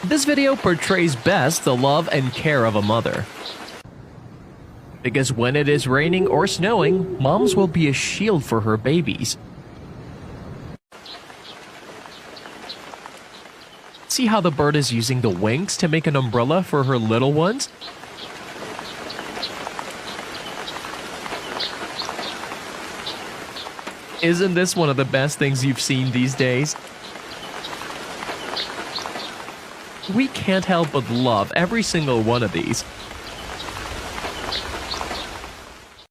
This video portrays best the love and care of a mother. Because when it is raining or snowing, moms will be a shield for her babies. See how the bird is using the wings to make an umbrella for her little ones? Isn't this one of the best things you've seen these days? We can't help but love every single one of these.